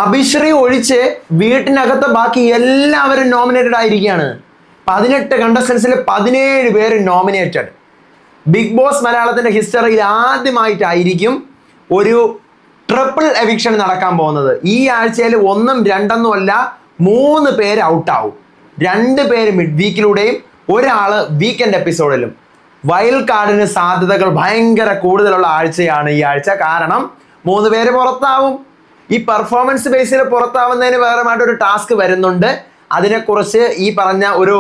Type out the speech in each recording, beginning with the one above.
അഭിശ്രീ ഒഴിച്ച് വീട്ടിനകത്ത് ബാക്കി എല്ലാവരും നോമിനേറ്റഡ് ആയിരിക്കുകയാണ്. 18 കണ്ടസ്റ്റൻസിൽ 17 പേര് നോമിനേറ്റഡ്. ബിഗ് ബോസ് മലയാളത്തിന്റെ ഹിസ്റ്ററിയിൽ ആദ്യമായിട്ടായിരിക്കും ഒരു ട്രിപ്പിൾ എവിക്ഷൻ നടക്കാൻ പോകുന്നത്. ഈ ആഴ്ചയിൽ 1, 2 അല്ല 3 പേര് ഔട്ടാവും. 2 പേര് മിഡ് വീക്കിലൂടെയും ഒരാള് വീക്കെൻഡ് എപ്പിസോഡിലും. വൈൽഡ് കാർഡിന് സാധ്യതകൾ ഭയങ്കര കൂടുതലുള്ള ആഴ്ചയാണ് ഈ ആഴ്ച. കാരണം 3 പേര് പുറത്താവും. ഈ പെർഫോമൻസ് ബേസിൽ പുറത്താവുന്നതിന് പകരമായിട്ടൊരു ടാസ്ക് വരുന്നുണ്ട്. അതിനെക്കുറിച്ച് ഈ പറഞ്ഞ ഒരു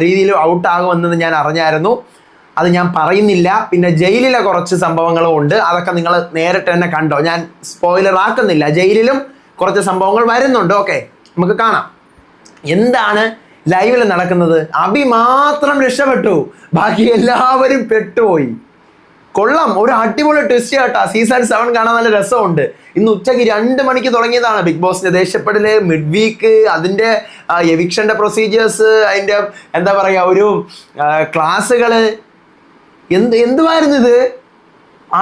രീതിയിൽ ഔട്ടാകുമെന്ന് ഞാൻ അറിഞ്ഞായിരുന്നു. അത് ഞാൻ പറയുന്നില്ല. പിന്നെ ജയിലിലെ കുറച്ച് സംഭവങ്ങളും ഉണ്ട്. അതൊക്കെ നിങ്ങൾ നേരിട്ട് തന്നെ കണ്ടോ. ഞാൻ സ്പോയിലർ ആക്കുന്നില്ല. ജയിലിലും കുറച്ച് സംഭവങ്ങൾ വരുന്നുണ്ട്. ഓക്കെ, നമുക്ക് കാണാം എന്താണ് ലൈവിൽ നടക്കുന്നത്. അഭി മാത്രം രക്ഷപ്പെട്ടു, ബാക്കി എല്ലാവരും പെട്ടുപോയി. കൊള്ളാം, ഒരു അടിപൊളി ട്വിസ്റ്റ് കേട്ടാ. സീസൺ 7 കാണാൻ നല്ല രസമുണ്ട്. ഇന്ന് ഉച്ചയ്ക്ക് 2 മണിക്ക് തുടങ്ങിയതാണ് ബിഗ് ബോസിന്റെ ദേഷ്യപ്പെടല്, മിഡ് വീക്ക്, അതിന്റെ എവിക്ഷന്റെ പ്രൊസീജിയേഴ്സ്, അതിന്റെ എന്താ പറയാ ഒരു ക്ലാസ്സുകള്. എന്തുവായിരുന്നു ഇത്?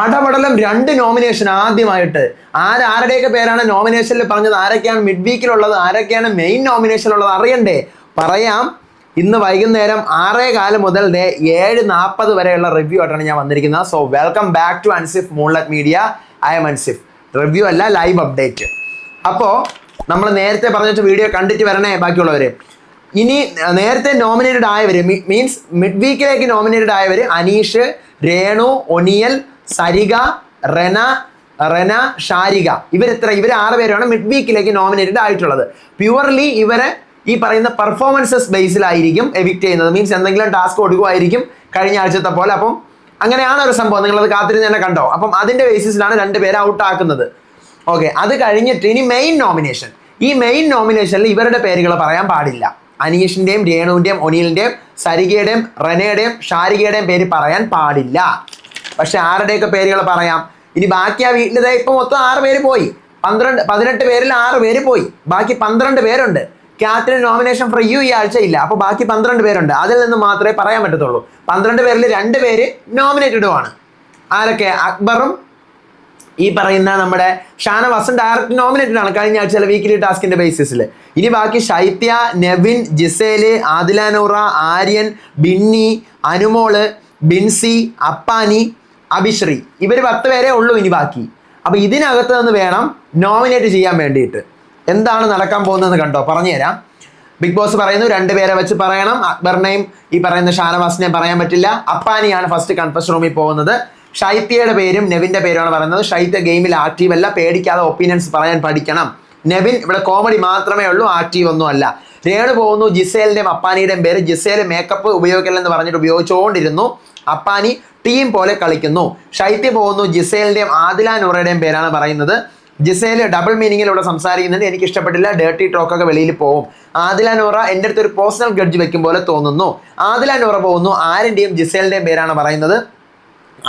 അടപടലം 2 നോമിനേഷൻ ആദ്യമായിട്ട്. ആരുടെയൊക്കെ പേരാണ് നോമിനേഷനിൽ പറഞ്ഞത്, ആരൊക്കെയാണ് മിഡ് വീക്കിലുള്ളത്, ആരൊക്കെയാണ് മെയിൻ നോമിനേഷനിലുള്ളത് അറിയണ്ടേ? പറയാം. ഇന്ന് വൈകുന്നേരം 6:15 മുതൽ 7:40 വരെയുള്ള റിവ്യൂ ആയിട്ടാണ് ഞാൻ വന്നിരിക്കുന്നത്. So welcome back to Ansif moonlight media. I'm Ansif. Review അല്ല, ലൈവ് അപ്ഡേറ്റ്. അപ്പോൾ നമ്മൾ നേരത്തെ പറഞ്ഞ വീഡിയോ കണ്ടിട്ട് വരണേ ബാക്കിയുള്ളവർ. ഇനി നേരത്തെ നോമിനേറ്റഡ് ആയവർ, മീൻസ് മിഡ് വീക്കിലേക്ക് നോമിനേറ്റഡ് ആയവർ അനീഷ്, രേണു, ഒനിയൽ, സരിക, റെന, ഷാരിക, ഇവർ 6 പേരാണ് മിഡ് വീക്കിലേക്ക് നോമിനേറ്റഡ് ആയിട്ടുള്ളത്. പ്യുവർലി ഇവരെ ഈ പറയുന്ന പെർഫോമൻസസ് ബേസിലായിരിക്കും എവിക്റ്റ് ചെയ്യുന്നത്. മീൻസ് എന്തെങ്കിലും ടാസ്ക് കൊടുക്കുമായിരിക്കും കഴിഞ്ഞ ആഴ്ചത്തെ പോലെ. അപ്പം അങ്ങനെയാണ് ഒരു സംഭവം. നിങ്ങളത് കാത്തിരുന്ന് തന്നെ കണ്ടോ. അപ്പം അതിന്റെ ബേസിസിലാണ് 2 പേരെ ഔട്ട് ആക്കുന്നത്. ഓക്കെ, അത് കഴിഞ്ഞിട്ട് ഇനി മെയിൻ നോമിനേഷൻ. ഈ മെയിൻ നോമിനേഷനിൽ ഇവരുടെ പേരുകൾ പറയാൻ പാടില്ല. അനീഷിന്റെയും രേണുവിന്റെയും ഒനിയലിന്റെയും സരികയുടെയും റെനയുടെയും ഷാരികയുടെയും പേര് പറയാൻ പാടില്ല. പക്ഷെ ആരുടെയൊക്കെ പേരുകൾ പറയാം. ഇനി ബാക്കി ആ വീട്ടിൽ ഇപ്പൊ മൊത്തം 6 പേര് പോയി. 18 പേരിൽ 6 പേര് പോയി. ബാക്കി 12 പേരുണ്ട്. ക്യാപ്റ്റൻ നോമിനേഷൻ ഫോർ യു ഈ ആഴ്ച ഇല്ല. അപ്പോൾ ബാക്കി 12 പേരുണ്ട്. അതിൽ നിന്ന് മാത്രമേ പറയാൻ പറ്റത്തുള്ളൂ. 12 പേരിൽ 2 പേര് നോമിനേറ്റഡുമാണ്. ആരൊക്കെ? അക്ബറും ഈ പറയുന്ന നമ്മുടെ ഷാനവാസും ഡയറക്റ്റ് നോമിനേറ്റഡ് ആണ് കഴിഞ്ഞ ആഴ്ച വീക്കിലി ടാസ്കിന്റെ ബേസിസിൽ. ഇനി ബാക്കി ശൈത്യ, നെവിൻ, ജിസേല്, ആദില നൂറ, ആര്യൻ, ബിന്നി, അനുമോള്, ബിൻസി, അപ്പാനി, അഭിശ്രീ, ഇവർ 10 പേരേ ഉള്ളൂ ഇനി ബാക്കി. അപ്പൊ ഇതിനകത്ത് നിന്ന് വേണം നോമിനേറ്റ് ചെയ്യാൻ വേണ്ടിയിട്ട്. എന്താണ് നടക്കാൻ പോകുന്നതെന്ന് കണ്ടോ, പറഞ്ഞുതരാം. ബിഗ് ബോസ് പറയുന്നു 2 പേരെ വെച്ച് പറയണം. അക്ബറിനെയും ഈ പറയുന്ന ഷാനവാസിനെയും പറയാൻ പറ്റില്ല. അപ്പാനിയാണ് ഫസ്റ്റ് കൺഫസ് റൂമിൽ പോകുന്നത്. ഷൈത്യയുടെ പേരും നെവിന്റെ പേരുമാണ് പറയുന്നത്. ഷൈത്യ ഗെയിമിൽ ആക്റ്റീവ് അല്ല, പേടിക്കാതെ ഒപ്പീനിയൻസ് പറയാൻ പഠിക്കണം. നെവിൻ ഇവിടെ കോമഡി മാത്രമേ ഉള്ളൂ, ആക്റ്റീവ് ഒന്നും അല്ല. രേണു പോകുന്നു ജിസേലിന്റെയും അപ്പാനിയുടെയും പേര്. ജിസേൽ മേക്കപ്പ് ഉപയോഗിക്കില്ലെന്ന് പറഞ്ഞിട്ട് ഉപയോഗിച്ചുകൊണ്ടിരുന്നു. അപ്പാനി ടീം പോലെ കളിക്കുന്നു. ശൈത്യ പോകുന്നു ജിസേലിന്റെയും ആദില നൂറയുടെയും പേരാണ് പറയുന്നത്. ജിസേല് ഡബിൾ മീനിങ്ങിലൂടെ സംസാരിക്കുന്നുണ്ട്, എനിക്ക് ഇഷ്ടപ്പെട്ടില്ല, ഡേർട്ടി ടോക്കൊക്കെ വെളിയിൽ പോകും. ആദില നൂറ എൻ്റെ അടുത്ത് ഒരു പേഴ്സണൽ ഗഡ്ജ് വെക്കും പോലെ തോന്നുന്നു. ആദില നൂറ പോകുന്നു. ആര്യൻ്റെയും ജിസേലിൻ്റെയും പേരാണ് പറയുന്നത്.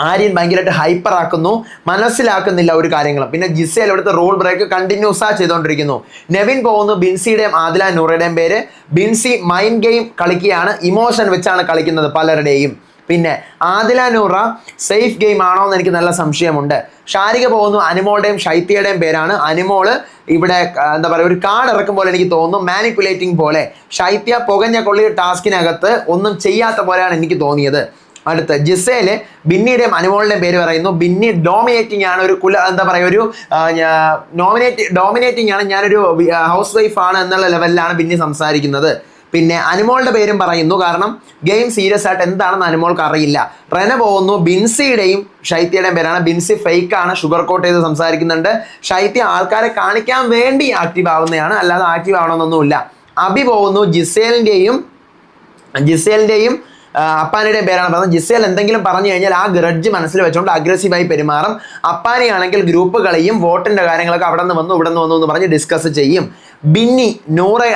ആര്യൻ ഭയങ്കരമായിട്ട് ഹൈപ്പർ ആക്കുന്നു, മനസ്സിലാക്കുന്നില്ല ഒരു കാര്യങ്ങളും. പിന്നെ ജിസേൽ ഇവിടുത്തെ റൂൾ ബ്രേക്ക് കണ്ടിന്യൂസാ ചെയ്തുകൊണ്ടിരിക്കുന്നു. നെവിൻ പോകുന്നു. ബിൻസിയുടെയും ആദില നൂറയുടെയും പേര്. ബിൻസി മൈൻഡ് ഗെയിം കളിക്കുകയാണ്, ഇമോഷൻ വെച്ചാണ് കളിക്കുന്നത് പലരുടെയും. പിന്നെ ആദില നൂറ സേഫ് ഗെയിം ആണോ എന്ന് എനിക്ക് നല്ല സംശയമുണ്ട്. ഷാരിക പോകുന്നു. അനുമോളുടെയും ശൈത്യയുടെയും പേരാണ്. അനുമോള് ഇവിടെ എന്താ പറയുക ഒരു കാർഡ് ഇറക്കും പോലെ എനിക്ക് തോന്നുന്നു, മാനിപ്പുലേറ്റിംഗ് പോലെ. ശൈത്യ പുകഞ്ഞ കൊള്ളി ടാസ്കിനകത്ത് ഒന്നും ചെയ്യാത്ത പോലെയാണ് എനിക്ക് തോന്നിയത്. അടുത്ത് ജിസേല് ബിന്നിയുടെയും അനുമോളുടെയും പേര് പറയുന്നു. ബിന്നി ഡോമിനേറ്റിംഗ് ആണ്, ഒരു എന്താ പറയുക ഒരു ഡോമിനേറ്റിംഗ് ആണ്, ഞാനൊരു ഹൗസ് വൈഫ് ആണ് എന്നുള്ള ലെവലിലാണ് ബിന്നി സംസാരിക്കുന്നത്. പിന്നെ അനുമോളുടെ പേരും പറയുന്നു, കാരണം ഗെയിം സീരിയസ് ആയിട്ട് എന്താണെന്ന് അനുമോൾക്ക് അറിയില്ല. റെന പോകുന്നു. ബിൻസിയുടെയും ശൈത്യയുടെയും പേരാണ്. ബിൻസി ഫേക്ക് ആണ്, ഷുഗർ കോട്ട് ചെയ്ത് സംസാരിക്കുന്നുണ്ട്. ശൈത്യ ആൾക്കാരെ കാണിക്കാൻ വേണ്ടി ആക്റ്റീവ് ആവുന്നതാണ്, അല്ലാതെ ആക്റ്റീവ് ആവണമെന്നൊന്നുമില്ല. അഭി പോകുന്നു. ജിസേലിന്റെയും അപ്പാനിയുടെയും പേരാണ് പറയുന്നത്. ജിസേൽ എന്തെങ്കിലും പറഞ്ഞു കഴിഞ്ഞാൽ ആ ഗ്രഡ്ജ് മനസ്സിൽ വെച്ചുകൊണ്ട് അഗ്രസീവായി പെരുമാറും. അപ്പാനിയാണെങ്കിൽ ഗ്രൂപ്പ് കളിയും, വോട്ടിന്റെ കാര്യങ്ങളൊക്കെ അവിടെ നിന്ന് വന്നു ഇവിടെ നിന്ന് വന്നു എന്ന് പറഞ്ഞ് ഡിസ്കസ് ചെയ്യും. ബിന്നി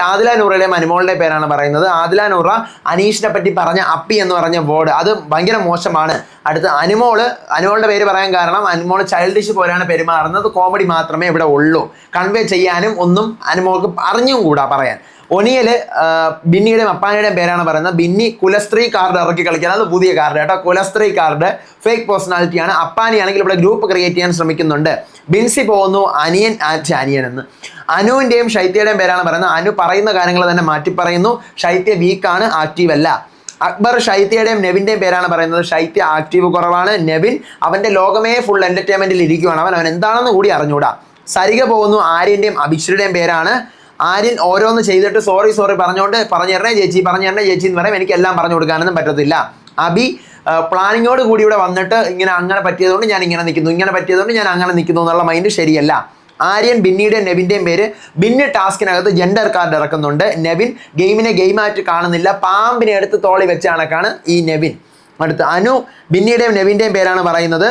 ആദില നൂറയുടെയും അനുമോളുടെ പേരാണ് പറയുന്നത്. ആദില നൂറ അനീഷിനെ പറ്റി പറഞ്ഞ അപ്പി എന്ന് പറഞ്ഞ വേർഡ് അത് ഭയങ്കര മോശമാണ്. അടുത്ത് അനുമോളുടെ പേര് പറയാൻ കാരണം അനുമോള് ചൈൽഡിഷ് പോലെയാണ് പെരുമാറുന്നത്. കോമഡി മാത്രമേ ഇവിടെ ഉള്ളൂ, കൺവേ ചെയ്യാനും ഒന്നും അനുമോൾക്ക് അറിഞ്ഞും കൂടാ പറയാൻ. ഒനിയല് ബിന്നിയുടെയും അപ്പാനിയുടെയും പേരാണ് പറയുന്നത്. ബിന്നി കുലസ്ത്രീ കാർഡ് ഇറക്കി കളിക്കാൻ, അത് പുതിയ കാർഡ് കേട്ടോ, കുലസ്ത്രീ കാർഡ് ഫേക്ക് പേഴ്സണാലിറ്റിയാണ്. അപ്പാനി ആണെങ്കിൽ ഇവിടെ ഗ്രൂപ്പ് ക്രിയേറ്റ് ചെയ്യാൻ ശ്രമിക്കുന്നുണ്ട്. ബിൻസി പോകുന്നു. അനുവിൻ്റെയും ശൈത്യയുടെയും പേരാണ് പറയുന്നത്. അനു പറയുന്ന കാര്യങ്ങൾ തന്നെ മാറ്റി പറയുന്നു. ശൈത്യ വീക്കാണ്, ആക്റ്റീവ് അല്ല. അക്ബർ ശൈത്യയുടെയും നെവിൻ്റെയും പേരാണ് പറയുന്നത്. ശൈത്യ ആക്റ്റീവ് കുറവാണ്. നെവിൻ അവൻ്റെ ലോകമേ ഫുൾ എൻ്റർടൈൻമെൻറ്റിൽ ഇരിക്കുകയാണ്. അവൻ എന്താണെന്ന് കൂടി അറിഞ്ഞൂടാ. സരിക പോകുന്നു ആര്യൻ്റെയും അഭിശ്രുടെയും പേരാണ്. ആര്യൻ ഓരോന്ന് ചെയ്തിട്ട് സോറി പറഞ്ഞുകൊണ്ട് പറഞ്ഞു തരണേ ചേച്ചി എന്ന് പറയും. എനിക്കെല്ലാം പറഞ്ഞു കൊടുക്കാനൊന്നും പറ്റത്തില്ല. അബി പ്ലാനിങ്ങോട് കൂടി ഇവിടെ വന്നിട്ട് അങ്ങനെ പറ്റിയതുകൊണ്ട് ഞാൻ ഇങ്ങനെ നിൽക്കുന്നു, ഇങ്ങനെ പറ്റിയതുകൊണ്ട് ഞാൻ അങ്ങനെ നിൽക്കുന്നു എന്നുള്ള മൈൻഡ് ശരിയല്ല. ആര്യൻ ബിന്നിയുടെയും നെവിൻ്റെയും പേര്. ബിന്ന് ടാസ്കിനകത്ത് ജെൻഡർ കാർഡ് ഇറക്കുന്നുണ്ട്. നെവിൻ ഗെയിമിനെ ഗെയിമായിട്ട് കാണുന്നില്ല. പാമ്പിനെ എടുത്ത് തോളി വെച്ച കണക്കാണ് ഈ നെവിൻ. അടുത്ത് അനു ബിന്നിയുടെയും നെവിൻ്റെയും പേരാണ് പറയുന്നത്.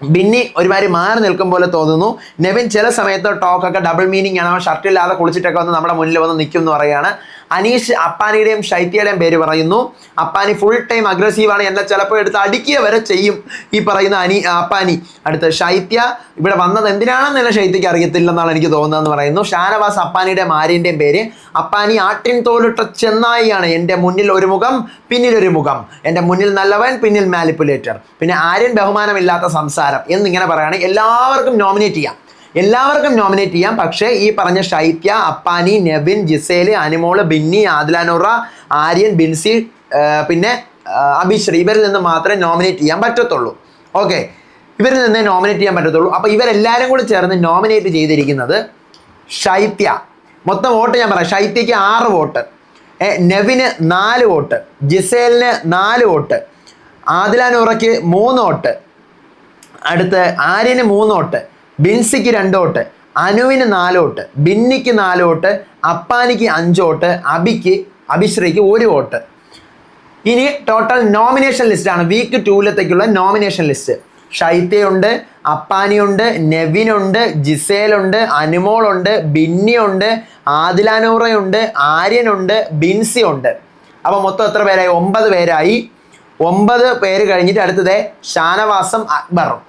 ബിന്നി ഒരുമാതിരി മാറി നിൽക്കും പോലെ തോന്നുന്നു. നെവിൻ ചില സമയത്ത് ടോക്കൊക്കെ ഡബിൾ മീനിങ് ആണ്. ഷർട്ടില്ലാതെ കുളിച്ചിട്ടൊക്കെ വന്ന് നമ്മുടെ മുന്നിൽ വന്ന് നിൽക്കും എന്ന് പറയുകയാണ്. അനീഷ് അപ്പാനിയുടെയും ശൈത്യയുടെയും പേര് പറയുന്നു. അപ്പാനി ഫുൾ ടൈം അഗ്രസീവാണ്, എന്നെ ചിലപ്പോൾ എടുത്ത് അടിക്കുക വരെ ചെയ്യും ഈ പറയുന്ന അപ്പാനി. അടുത്ത് ശൈത്യ ഇവിടെ വന്നത് എന്തിനാണെന്ന് ശൈത്യക്ക് അറിയത്തില്ലെന്നാണ് എനിക്ക് തോന്നുന്നതെന്ന് പറയുന്നു. ഷാനവാസ് അപ്പാനിയുടെയും ആര്യൻ്റെയും പേര്. അപ്പാനി ആട്ടിൻ തോലിട്ട ചെന്നായിയാണ്. എൻ്റെ മുന്നിൽ ഒരു മുഖം പിന്നിലൊരു മുഖം, എൻ്റെ മുന്നിൽ നല്ലവൻ പിന്നിൽ മാനിപ്പുലേറ്റർ. പിന്നെ ആര്യൻ ബഹുമാനമില്ലാത്ത സംസാരം എന്നിങ്ങനെ പറയുകയാണെങ്കിൽ എല്ലാവർക്കും നോമിനേറ്റ് ചെയ്യാം. പക്ഷേ ഈ പറഞ്ഞ ശൈത്യ, അപ്പാനി, നെവിൻ, ജിസേല്, അനിമോള്, ബിന്നി, ആദിലാനൂറ, ആര്യൻ, ബിൻസി, പിന്നെ അഭിശ്രീ, ഇവരിൽ നിന്ന് മാത്രമേ നോമിനേറ്റ് ചെയ്യാൻ പറ്റത്തുള്ളൂ. ഓക്കെ, ഇവരിൽ നിന്നേ നോമിനേറ്റ് ചെയ്യാൻ പറ്റത്തുള്ളൂ. അപ്പോൾ ഇവരെല്ലാവരും കൂടി ചേർന്ന് നോമിനേറ്റ് ചെയ്തിരിക്കുന്നത് ശൈത്യ. മൊത്തം വോട്ട് ഞാൻ പറയാം. ശൈത്യയ്ക്ക് 6 വോട്ട്, നെവിന് 4 വോട്ട്, ജിസേലിന് 4 വോട്ട്, ആദിലാനൂറയ്ക്ക് 3 വോട്ട്, അടുത്ത് ആര്യന് 3 വോട്ട്, ബിൻസിക്ക് 2 വോട്ട്, അനുവിന് 4 വോട്ട്, ബിന്നിക്ക് 4 വോട്ട്, അപ്പാനിക്ക് 5 വോട്ട്, അഭിശ്രീക്ക് 1 വോട്ട്. ഇനി ടോട്ടൽ നോമിനേഷൻ ലിസ്റ്റാണ്. Week 2 nomination list. ശൈത്യയുണ്ട്, അപ്പാനിയുണ്ട്, നെവിനുണ്ട്, ജിസേലുണ്ട്, അനുമോളുണ്ട്, ബിന്നിയുണ്ട്, ആദിലാനൂറയുണ്ട്, ആര്യനുണ്ട്, ബിൻസി ഉണ്ട്. അപ്പോൾ മൊത്തം എത്ര പേരായി? 9 പേരായി. 9 പേര് കഴിഞ്ഞിട്ട് അടുത്തത് ഷാനവാസും അക്ബറും.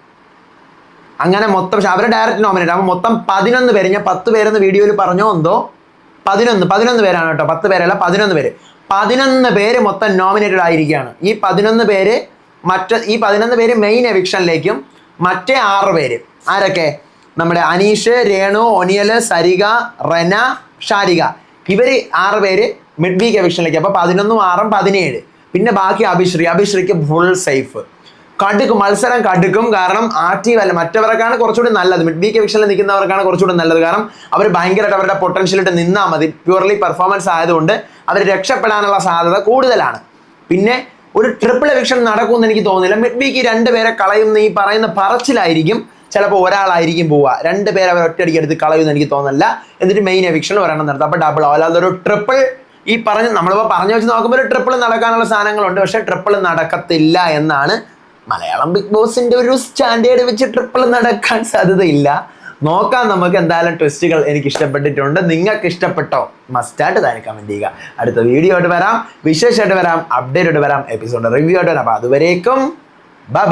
അങ്ങനെ മൊത്തം അവർ ഡയറക്റ്റ് നോമിനേറ്റ്. അപ്പോൾ മൊത്തം 11 പേര്. ഞാൻ 10 പേരെന്ന് വീഡിയോയിൽ പറഞ്ഞോ എന്തോ, 11 പേരാണ് കേട്ടോ, 10 പേരല്ല, 11 പേര്. 11 പേര് മൊത്തം നോമിനേറ്റഡ് ആയിരിക്കുകയാണ്. ഈ 11 പേര് മെയിൻ എവിക്ഷനിലേക്കും മറ്റേ 6 പേര് ആരൊക്കെ? നമ്മുടെ അനീഷ്, രേണു, ഒനിയൽ, സരിക, റെന, ഷാരിക, ഇവർ 6 പേര് മിഡ് വീക്ക് എവിക്ഷനിലേക്ക്. അപ്പോൾ 11 6 17. പിന്നെ ബാക്കി അഭിശ്രീക്ക് ഫുൾ സേഫ്. മത്സരം കടുക്കും. കാരണം ആക്റ്റീവ് അല്ല, മറ്റവർക്കാണ് കുറച്ചുകൂടി നല്ലത്. മിഡ് വീക്ക് എവിക്ഷനിൽ നിൽക്കുന്നവർക്കാണ് കുറച്ചുകൂടി നല്ലത്. കാരണം അവർ ഭയങ്കരമായിട്ട് അവരുടെ പൊട്ടൻഷ്യലിട്ട് നിന്നാൽ മതി. പ്യൂർലി പെർഫോമൻസ് ആയതുകൊണ്ട് അവർ രക്ഷപ്പെടാനുള്ള സാധ്യത കൂടുതലാണ്. പിന്നെ ഒരു ട്രിപ്പിൾ എവിക്ഷൻ നടക്കുമെന്ന് എനിക്ക് തോന്നുന്നില്ല. മിഡ് വീക്ക് 2 പേരെ കളയുന്ന ഈ പറയുന്ന പറച്ചിലായിരിക്കും. ചിലപ്പോൾ ഒരാളായിരിക്കും പോവുക, 2 പേരെ അവർ ഒറ്റയടിക്ക് എടുത്ത് കളയുമെന്ന് എനിക്ക് തോന്നുന്നില്ല. എന്നിട്ട് മെയിൻ എവിക്ഷൻ ഒരെണ്ണം നടത്തും. അപ്പോൾ ഡബിൾ ആവും. അല്ലാതെ ഒരു ട്രിപ്പിൾ നമ്മളിപ്പോൾ പറഞ്ഞു വെച്ച് നോക്കുമ്പോൾ ഒരു ട്രിപ്പിൾ നടക്കാനുള്ള സാധനങ്ങളുണ്ട്. പക്ഷേ ട്രിപ്പിൾ നടക്കത്തില്ല എന്നാണ് മലയാളം ബിഗ് ബോസിന്റെ ഒരു സ്റ്റാൻഡേർഡ് വെച്ച്. ട്രിപ്പിൾ നടക്കാൻ സാധ്യതയില്ല. നോക്കാം നമുക്ക്. എന്തായാലും ട്വിസ്റ്റുകൾ എനിക്ക് ഇഷ്ടപ്പെട്ടിട്ടുണ്ട്. നിങ്ങൾക്ക് ഇഷ്ടപ്പെട്ടോ? മസ്റ്റായിട്ട് താഴെ കമൻറ്റ് ചെയ്യുക. അടുത്ത വീഡിയോ ആയിട്ട് വരാം, വിശേഷമായിട്ട് വരാം, അപ്ഡേറ്റ് ആയിട്ട് വരാം, എപ്പിസോഡ് റിവ്യൂ ആയിട്ട് വരാം. അപ്പോൾ അതുവരേക്കും ബൈ.